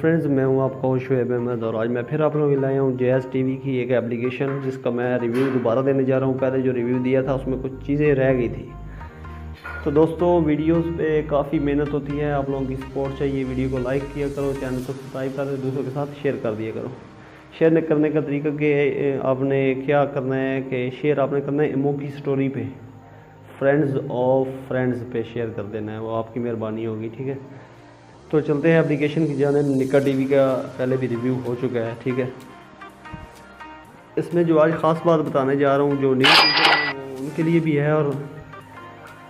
Friends, मैं हूं आपका होस्ट शुएब अहमद और आज मैं फिर आप लोगों के लाया हूं JS TV की एक एप्लीकेशन जिसका मैं रिव्यू दोबारा देने जा रहा हूं। पहले जो रिव्यू दिया था उसमें कुछ चीज़ें रह गई थी। तो दोस्तों, वीडियोस पे काफ़ी मेहनत होती है, आप लोगों की सपोर्ट चाहिए। वीडियो को लाइक किया करो, चैनल को सब्सक्राइब कर दो, दूसरों के साथ शेयर कर दिया करो। शेयर करने का तरीका कि आपने क्या करना है कि शेयर आपने करना है इमो की स्टोरी पे, फ्रेंड्स ऑफ फ्रेंड्स पे शेयर कर देना है, वो आपकी मेहरबानी होगी। ठीक है, तो चलते हैं एप्लीकेशन की जाने। निका टीवी का पहले भी रिव्यू हो चुका है। ठीक है, इसमें जो आज ख़ास बात बताने जा रहा हूँ, जो न्यू यूज़र हैं वो उनके लिए भी है और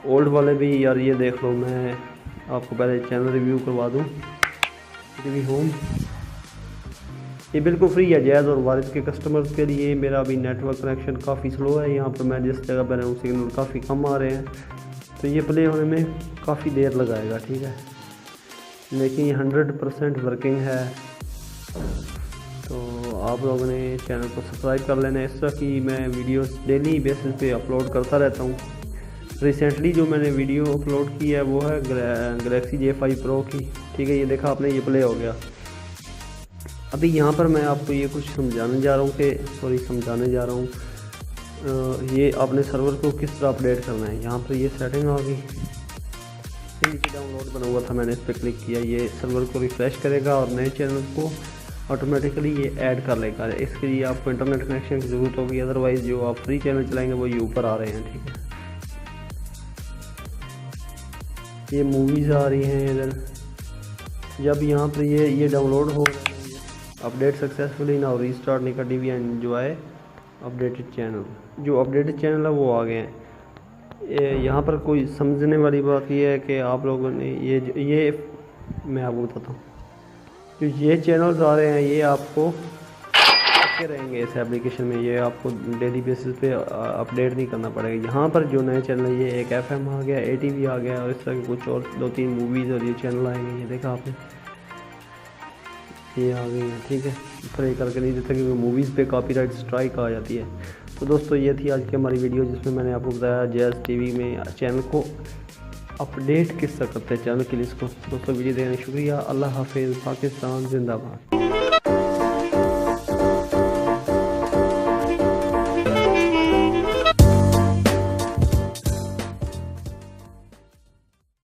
ओल्ड वाले भी। यार ये देख लो, मैं आपको पहले चैनल रिव्यू करवा दूँ। टीवी होम ये बिल्कुल फ्री है जैज़ और वारिस के कस्टमर्स के लिए। मेरा अभी नेटवर्क कनेक्शन काफ़ी स्लो है यहाँ पर, मैं जिस जगह पर हूँ सिग्नल काफ़ी कम आ रहे हैं, तो ये प्ले होने में काफ़ी देर लगाएगा। ठीक है, लेकिन ये 100% वर्किंग है। तो आप लोगों ने चैनल को सब्सक्राइब कर लेना है। इस तरह की मैं वीडियोस डेली बेसिस पे अपलोड करता रहता हूँ। रिसेंटली जो मैंने वीडियो अपलोड की है वो है गैलेक्सी J5 Pro की। ठीक है, ये देखा आपने, ये प्ले हो गया। अभी यहाँ पर मैं आपको ये कुछ समझाने जा रहा हूँ। ये आपने सर्वर को किस तरह अपडेट करना है। यहाँ पर ये सेटिंग आ गई, नीचे डाउनलोड बना हुआ था, मैंने इस पर क्लिक किया। ये सर्वर को रिफ़्रेश करेगा और नए चैनल को ऑटोमेटिकली ये ऐड कर लेगा। इसके लिए आपको इंटरनेट कनेक्शन की ज़रूरत होगी, अदरवाइज़ जो आप फ्री चैनल चलाएंगे वो ये ऊपर आ रहे हैं। ठीक है, ये मूवीज़ आ रही हैं इधर। जब यहाँ पर ये डाउनलोड हो रहा है, अपडेट सक्सेसफुली नाउ रीस्टार्ट निका टीवी एंजॉय अपडेटेड चैनल। जो अपडेटेड चैनल है वो आ गए हैं। यहाँ पर कोई समझने वाली बात ये है कि आप लोगों ने ये मैं आपको बताता हूँ, जो ये चैनल्स आ रहे हैं ये आपको रखे रहेंगे इस एप्लीकेशन में। ये आपको डेली बेसिस पे अपडेट नहीं करना पड़ेगा। यहाँ पर जो नए चैनल, ये एक FM आ गया, ATV आ गया और इस तरह के कुछ और 2-3 मूवीज़ और ये चैनल आएंगे। ये देखा आपने, ये आ गई है। ठीक है, प्ले करके नहीं देता क्योंकि मूवीज़ पे कॉपीराइट स्ट्राइक आ जाती है। तो दोस्तों, ये थी आज की हमारी वीडियो जिसमें मैंने आपको बताया JS TV में चैनल को अपडेट किस तरह करते हैं, चैनल की लिस्ट को। दोस्तों वीडियो देखने शुक्रिया। अल्लाह हाफिज़। पाकिस्तान जिंदाबाद।